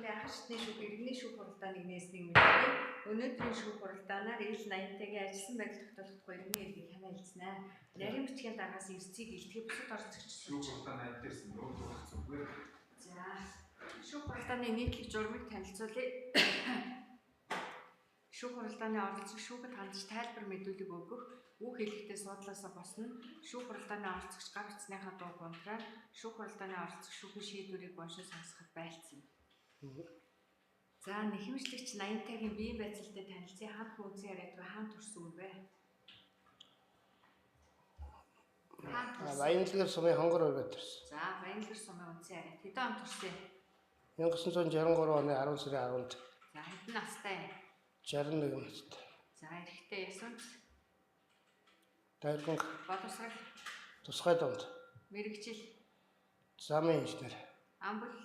Төвшөндөө хашны шүүх иргэний шүүх хуралдааны нээсний мэдээ өнөөдрийн шүүх хуралдаанаар ил 80-тагийн ажилласан байдал тогтоолохгүй иргэний эргийг ханиалцнаа. Нарийн бичгийн дараагаас эрсцийг илтгэх бусад оролцогч шүүх хуралдааны аяд дээрс нь нууц болох зүгээр. За шүүх хуралдааны нийтлэг журмыг танилцуулъя. Шүүх хуралдааны оролцох шүүхэд хандж тайлбар мэдүүлэг өгөх, үг хэлэхдээ суудлаасаа босно, шүүх хуралдааны оролцогч гар утасныхаа дуу гонтраар шүүх хуралдааны оролцох шүүхийн шийдвэрийг уншиж сонсоход байлцсан. За нэхэмжлэгч 80-тагийн биеийн байцaalтай танилцсан хаант үнцэн яриадгүй хаант төрсөн юм бэ? Баянлагэр сумын хонгор өргөд төрсөн. За Баянлагэр сумын үнцэн яриад хэдэн он төрсөн? 1963 оны 10 сарын 10-нд. За хэдэн настай? 61 настай. За эрэгтэй ясунц? Дайрган Боловсрал? тусгай дунд. Мэргэжил? Замын инженер. Амбал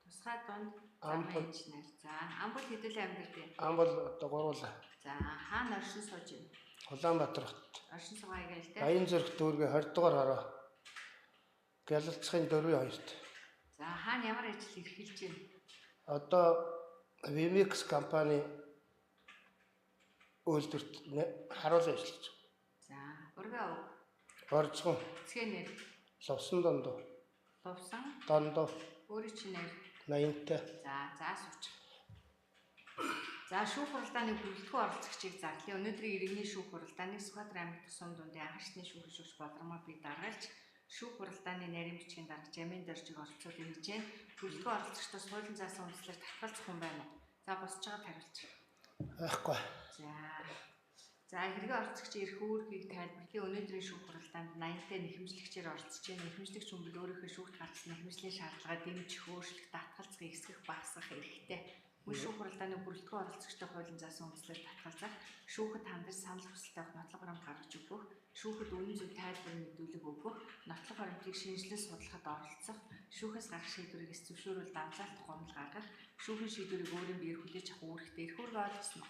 тусгай дунд Амбал инженер. За амбал хэдүүлэн амьдардаг. Амбал одоо гуруула. За хаана оршин сууж байна? Улаанбаатар хот. Оршин суугаа гээл тэ. Баян зүрх дүүргээ 20 дугаар хороо. Гялалцахын 4-2-т. За хаана ямар ажил эрхэлж байна? Одоо Vimix компани үйлдвэрт харуулсан ажиллаж байна. За өргөө өг. Орцгон, Эцгээ нэр ловсон дондоо, Лувсан дондоо өөрийн чинь нэр. 80-та. За сууч. За шүүх хуралдааны бүрэлдэхүүн оролцогчийг зарлая. Өнөөдрийн иргэний шүүх хуралдааны Сүхбаатар аймаг тусам дундын анхаарчны шүүхийн шүүгч Болормоо бий даргаалж шүүх хуралдааны нарийн бичгийн дарга Жамин Доржиг оролцуулж хийж байна. Бүрэлдэхүүн оролцогчдоос хуулийн заасан үндэслэлээр татгалзах хүн байна уу? За босч байгаад хариулж. Байхгүй. За хэрэг оролцогчийн эрх үүргийг тайлбарлая. Өнөөдрийн шүүх хуралдаанд 80-тай нэхэмжлэгчээр оролцож байна. Нэхэмжлэгч хүнд өөрийнхөө шүүхт гаргасан нэхэмжлийн шаардлагаа дэмжих, өөрчлөх, татгалзах, эсгэх, багасгах эрхтэй. Мөн шүүх хуралдааны бүрэлдэхүүн оролцогчтой хуулийн заасан үндэслэлээр татгалзах, шүүхэд хандаж санал хүсэлтэйг нотлох баримт гаргаж өгөх, шүүхэд үнэн зөв тайлбар мэдүүлэг өгөх, нотлох баримтыг шинжилэн судлахад оролцох, шүүхээс гарах шийдвэрийг зөвшөөрөл давлаалт гомдол гаргах, шүүхийн шийдвэрийг өөрийн биеэр хүлээж авах үүрэгтэй. Эрх үүрэг ойлгосноо?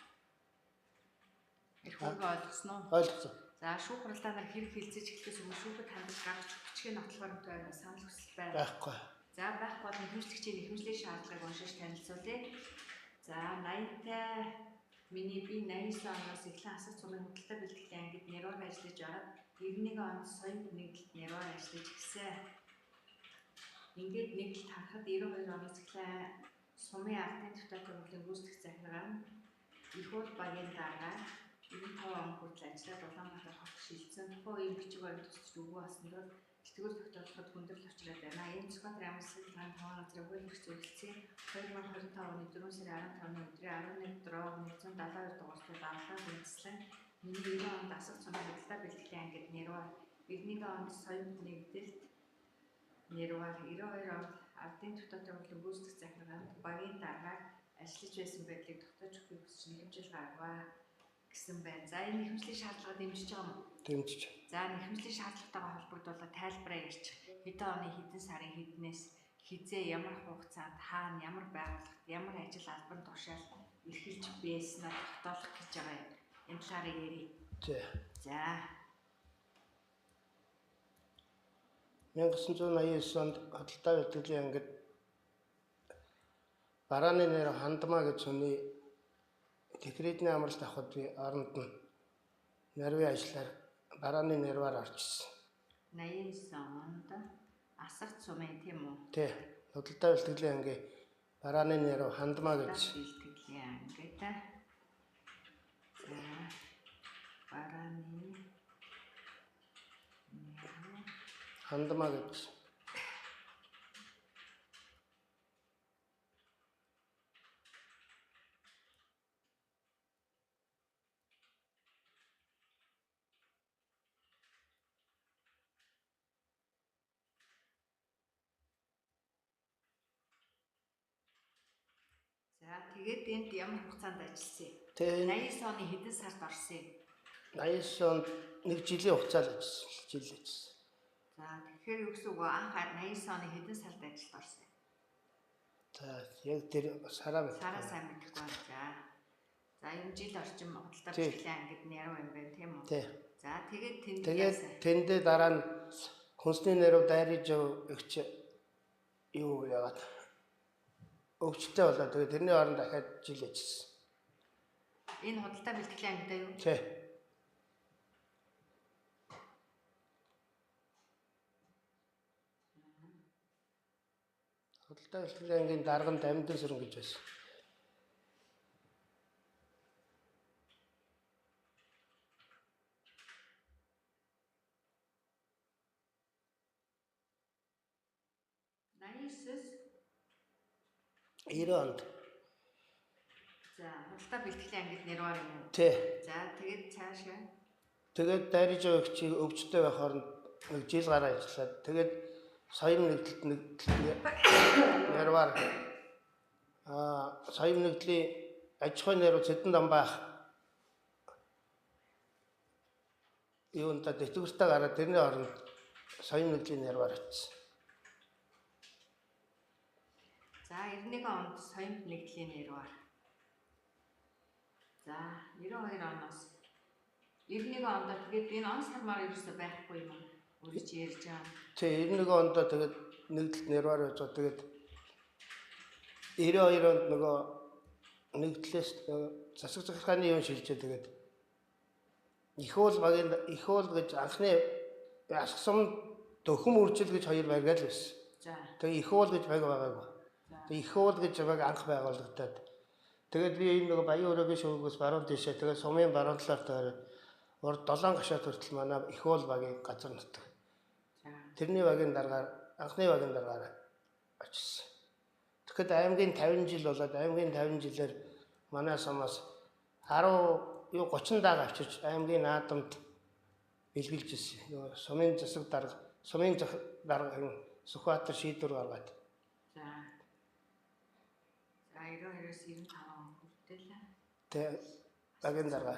Эрх үүрэг ойлгосноо? Ойлгосон. За шүүх хуралдаанаар хэрэг хэлцэж эхлэхээс өмнө шүүхэд хандаж гаргаж бичгийн нотлох баримт байна. Санал хүсэлт байна. Байхгүй. За байхгүй бол нэхэмжлэгчийн нэхэмжлийн шаардлагыг уншиж танилцуулъя. За 80-тай миний би 89 оноос эхлэн асар цумын худалдаа бэлтгэлийн ангид нэрвар ажиллаж байгаад 91 онд соён нэгдэлт нэрвар ажиллаж гисэн. Ингээд нэгдэлт харахад 92 оноос эхлэн сумын ардын төвтэй хөрөнгөний гүйцэтгэх захиргаа нь их бол багийн дараа 95 он хүртэл ажиллаад Улаанбаатар хотод шилжсэн. Тухайн үеийн бичиг баримт тусч өгөө болсондоо тэтгэвэр тогтоолоход хүндрэл учраад байна. Энэ Сүхбаатар аймаг Сэлгэн таван газрын хууль эрх зөвлөлтийн 2025 оны 4 сарын 15-ны өдрийн 11 дөрөв 172 дугаартад авлага үндэслэн миний 90 онд асар цомын худалдаа бэлтгэлийн ангид нэрвар 91 онд соён нэгдэлт нэрвар 92 онд ардын төвтэй хөрөнгөний гүйцэтгэх захиргаанд багийн дараа ажиллаж байсан байдлыг тогтоож өгөхийг хүсэж нэхэмжил гаргаваа гэсэн байна. За энэ нэхэмжлийн шаардлага дэмжиж байгаа юм уу? Дэмжиж. За нэхэмжлийн шаардлагатайгаа холбогдуулаад тайлбараа ярьж хэдэн оны хэдэн сарын хэднээс хизээ ямар хугацаанд хаана ямар байгууллагт ямар ажил албан тушаал эрхэлж байснаа тогтоолох гэж байгаа юм. Энэ талаараа ярив. За 1989 онд худалдаа бэлтгэлийн ангид барааны нэр Хандмаа гэж хүний Тэхридний амралт авахд би оронд нь нарийн ажиллаар барааны нэрвар орчихсон. 89 онд асар цумын тийм үү? Тий. Худалдаа бэлтгэлийн ангийн барааны нэр Хандмаа гэж. Бэлтгэлийн ангид. За барааны нэр Хандмаа гэж. За тэгээд энд ямар хугацаанд ажилласан юм? Тэгээ 89 оны хэдэн сард орсон юм? 89 онд 1 жилийн хугацаанд ажилласан. Жил ажилласан. За тэгэхээр юу гэсэн үг вэ? Анх 89 оны хэдэн сард ажилд орсон юм? За яг тэр сараа байна. Сараа сайн мэдэхгүй байна. За энэ жил орчим худалдаа бэлтгэлийн ангид нэрв юм байна тийм үү? Тий. За тэгээд тэндээ дараа нь хүнсний нэрв дайриж өгч юу яагаад өвчтэй болоо. Тэгээд тэрний оронд дахиад жил ажилласан. Энэ худалдаа бэлтгэлийн ангидаа юу? Тий. Худалдаа бэлтгэлийн ангийн дарганд амьдан сүрэн гэж байсан. Ирэнд. За худалдаа бэлтгэлийн ангид нэрвар юм уу? Тий. За тэгээд цаашаа. Тэгээд дайрж байгаа хчиг өвчтэй байх хооронд нэг жил гараа ажиллаад тэгээд соём нэгдэлт нэрвар соём нэгдлийн аж ахуйн нэрвар Цэдэн Дамбаах юунда дэвтгэртээ гараад тэрний оронд соём нэгдлийн нэрвар очсон. За 91 онд соёмд нэгдлийн нэрвар. За 92 оноос 91 онд тэгээд энэ он сармаар ерөөсөй байхгүй юм уу? Өөрөө чи ярьж байгаа. Тий 91 онд тэгээд нэгдэлт нэрвар байж байгаа. Тэгээд 92 онд нөгөө нэгдлээс засаг захиргааны юм шилжээ тэгээд их уул гэж анхны асгасан дөхөм үржил гэж хоёр байгаад л байсан. За. Тэгээд их уул гэж байгаагүй. Тэгээд их уул гэж анх байгуулагдаад тэгээд би энэ нөгөө Баян өрөөгийн шүүгээс баруун тийшээ тэгээд сумын баруун талаар таараад урд 7 гашаад хүртэл манай их уул багийн газар нутаг. Тэрний багийн дараагаар анхны багийн дараагаар очсон. Тэгэхэд аймгийн 50 жил болоод аймгийн 50 жилээр манай сумаас 30 даага авчирч аймгийн наадамд бэлгэлж ирсэн. Нөгөө сумын засаг дарга, сумын дарга Сүхбаатар шийдвэр гаргаад. За. За 92-оос 95 он хүртэл. Тэг багийн дарга.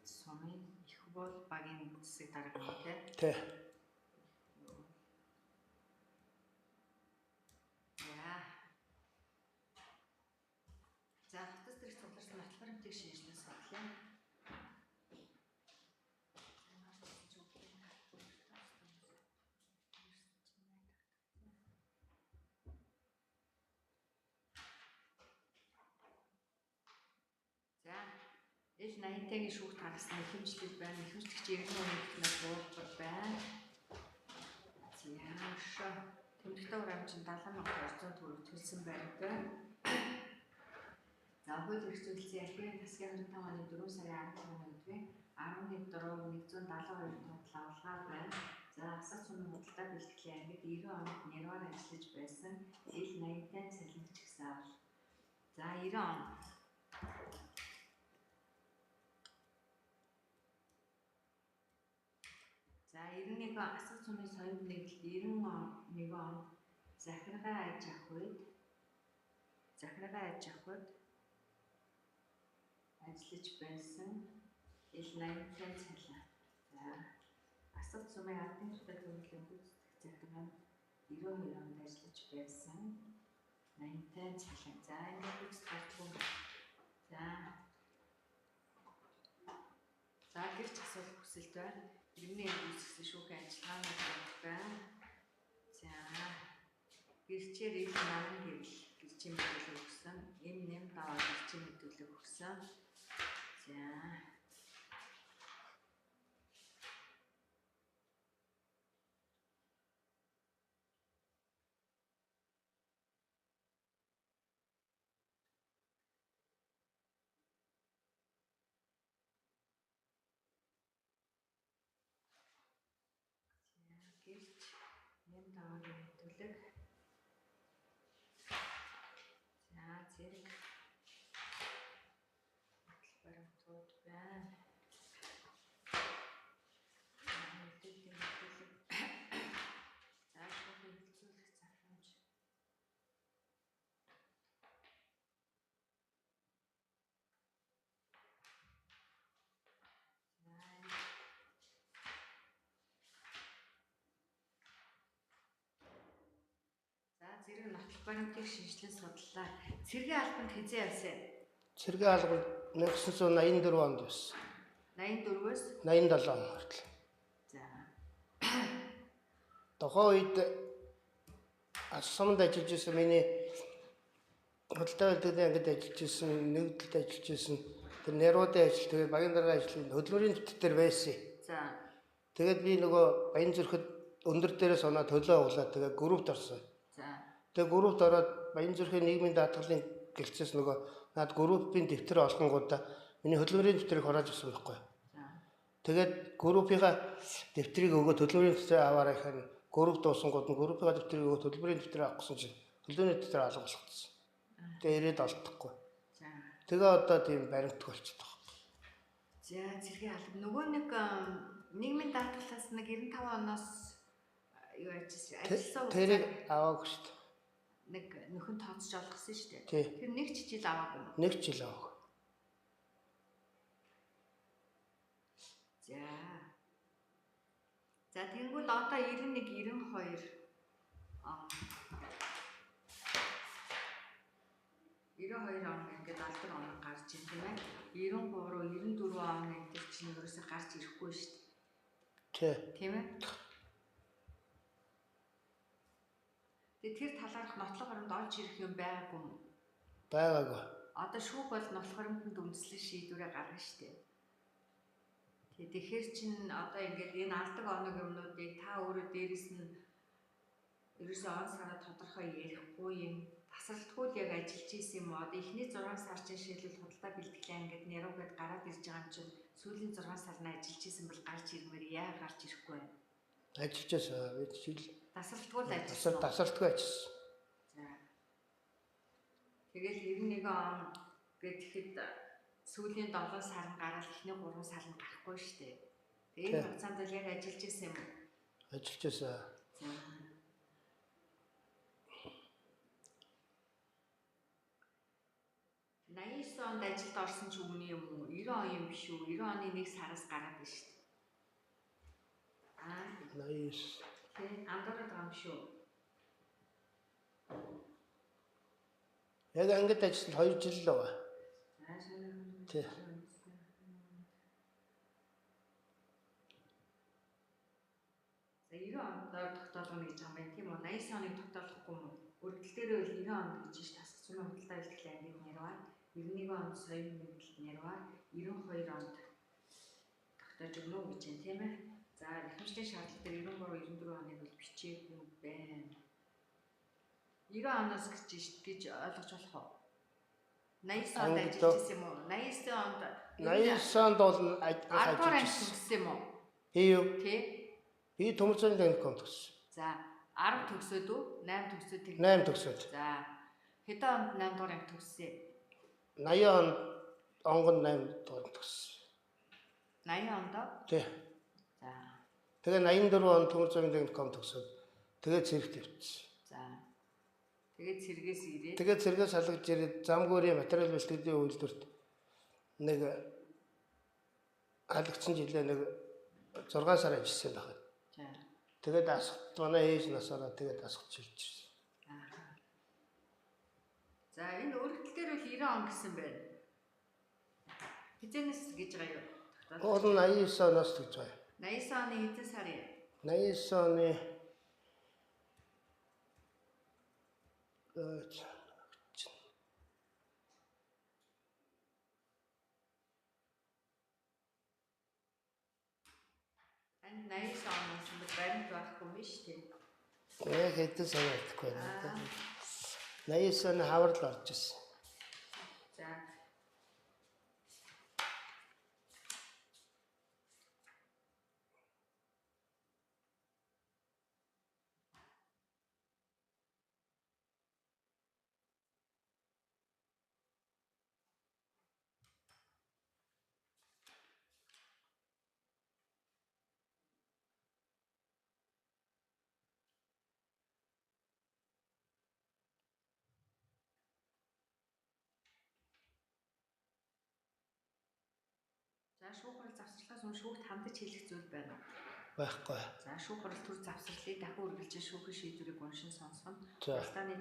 Сумын их бол багийн засаг дарга юм тий. Тэг. За хотод зэрэг цугларсан батал баримтыг шинжилэн судлаа. За ил 80-тагийн шүүх тагсан ихэмжлэл байна. Ихэмжлэгч иргэн өмнөхнөөс буулбар байна. Яаша тэмдэгтэй урамчин 70,200 төгрөг төлсөн байна. За хууль эрх зүйлсийн архивын засгийн 25 оны 4 сарын 15-ны өдрийн 11 дөрөв 172 тоотлол авалгаа байна. За асар сумын худалдаа бэлтгэлийн ангид 90 онд нэрвар ажиллаж байсан ил 80-тай цалинч гэсэн авал. За 90 он. За 91 асар сумын соёлд нэгдэлт 91 он захиргаа аж ахуйд ажиллаж байсан ил 80-тай цалин. За асар сумын албан тушаал төлөвлөлийн гүйцэтгэх захиргаанд 92 онд ажиллаж байсан 80-тай цалин. За энэ гүйцэтгэх за гэрч асуулах хүсэлт байна. Иргэний үүсгэсэн шүүхийн ажиллагааны байна. За гэрчээр ил наран гэвэл гэрчийн мэдүүлэг өгсөн. Энэ нэм даваа гэрчийн мэдүүлэг өгсөн. За гэрч нэм даваа мэдүүлэг. За зэрэг батал баримтууд байна. Мэдээллийн мэдүүлэг. За шүүхийн хэлцүүлэх захирамж. За зэрэг нотлох баримтыг шинжилэн судлаа. Цэргийн албанд хэзээ явсан? Цэргийн албанд 1984 онд байсан. 84-өөс 87 он хүртэл. за Тухайн үед Асуумд ажиллаж байсан миний худалдаа байлдааны ангид ажиллаж байсан, нэгдэлд ажиллаж байсан. Тэр нэрүүдийн ажил, тэгээд багийн дараагийн ажлын хөдөлмөрийн дэвтэр байсан. За. Тэгээд би нөгөө Баян зүрхэд өндөр дээрээс оноо төлөө углаад тэгээд группт орсон. За. Тэгээд группт ороод Баян зүрхийн нийгмийн даатгалын гэлцээс нөгөө наад группийн дэвтэр олгонгуудаа миний хөдөлмөрийн дэвтрийг хурааж авсан байхгүй. За. Тэгээд группийнхаа дэвтрийг өгөө хөдөлмөрийн дэвтрээ аваарай гэхээр групп дуусангууд нь группийнхаа дэвтрийг өгөө хөдөлмөрийн дэвтрээ авах гэсэн чинь хөдөлмөрийн дэвтрээ алга болгоцсон. Тэгээд ирээд олдохгүй. За. Тэгээ одоо тийм баримтг болчиход байгаа. За зэрэг алба. Нөгөө нэг нийгмийн даатгалаас нэг 95 оноос юу ажилласан тэрийг аваагүй шүү дээ. нэг нөхөн тооцож олгосон шүү дээ. Тий. Тэр нэг ч жил аваагүй. Нэг жил аваагүй. За. За тэгвэл одоо 91 92 он 92 он ингээд алдар он гарч ир тийм ээ. 93 94 он гэдэг чинь ерөөсөй гарч ирэхгүй шүү дээ. Тий. Тийм ээ. Тэгээ тэр талаарх нотлох хоромд орж ирэх юм байгаагүй юм. Байгаагүй. Одоо шүүх бол нотлох хоромдод үндэслэл шийдвэрээ гаргана шүү дээ. Тэгэхээр чин одоо ингээд энэ алдаг оног юмнуудыг та өөрөө дээрэс нь ерөөсөө он сараа тодорхой ярихгүй юм. Тасралтгүй л яг ажиллаж исэн юм уу? Одоо эхний 6 сар чинь шилбэл худалдаа бэлтгэлээ ингээд нэрүүгээд гараад ирж байгаа юм чинь сүүлийн 6 сар нь ажиллаж исэн бол гарч ирмээр яа гарч ирэхгүй байна. Ажиллаж байсан. Бид жил Тасралтгүй л ажилласан. тасралтгүй ажилласан. За. Тэгэл 91 он гэхэд сүүлийн 7 сар нь гараад эхний 3 сар нь гарахгүй шүү дээ. Тэгээ энэ хугацаанд л яг ажиллаж исэн юм уу? Ажиллаж байсан. За. 89 онд ажилд орсон ч үгүй юм уу? 90 он юм биш үү? 90 оны 1 сараас гараад байна шүү дээ. Аа, 89. тий, андуураад байгаа юм шүү. Яг ангид ажиллаж 2 жил л байгаа. За, шинэ. Тий. За 90 онд тогтоолгоно гэж байгаа юм тийм үү? 89 оныг тогтоолохгүй юм уу? Өргөдөл дээр бол 90 онд гэж ш тасах цумын худалдаа бэлтгэл ангид нэрваа. 91 онд соёлын мэдлэлд нэрваа. 92 онд тогтоож өгнө үү гэж байна тийм ээ? За ихэмжлийн шаардлага дээр 93 94 оныг бол бичээгүй байна. 90 оноос гэж ойлгож болох уу? 89 онд ажиллаж ирсэн юм уу? 89 онд 89 онд бол ажиллаж ирсэн юм уу? Би юу? Тий. Би төмөрцөний техникум төгссөн. За 10 төгсөөд үү? 8 төгсөөд тэг. 8 төгсөөд. За хэдэн онд 8 дугаар анги төгссөн? 80 онд онгон 8 дугаар төгссөн. 80 онд? Тий. За. Тэгээ 84 онд төмөрцөний техникум төгсөөд тэгээ цэрэгт явчихсан. За. Тэгээд цэргээс ирээд. Тэгээд цэргээс салгаж ирээд замгуурийн материал бэлтгэлийн үйлдвэрт нэг халагдсан жилээ нэг 6 сар ажилласан байна. За. Тэгээд асгт манай ээж насаараа тэгээд асгч ирж ирсэн. Аа. За энэ өргөдөл дээр бол 90 он гэсэн байна. Хизэнэс гэж байгаа юу? Уул нь 89 оноос тэгж байгаа. 89 оны хэдэн сар юм? 89 оны Ань 89 оноос нь баримт байхгүй юм шүү дээ. яг хэдэн сар байхгүй байна. 89 оны хаврал орж ирсэн. За. За шүүх хурал завсарлаас өмнө шүүхт хандаж хэлэх зүйл байна уу? Байхгүй. За шүүх хурал төр завсралыг дахин үргэлжлэж шүүхийн шийдвэрийг уншин сонсгоно. За. Улааны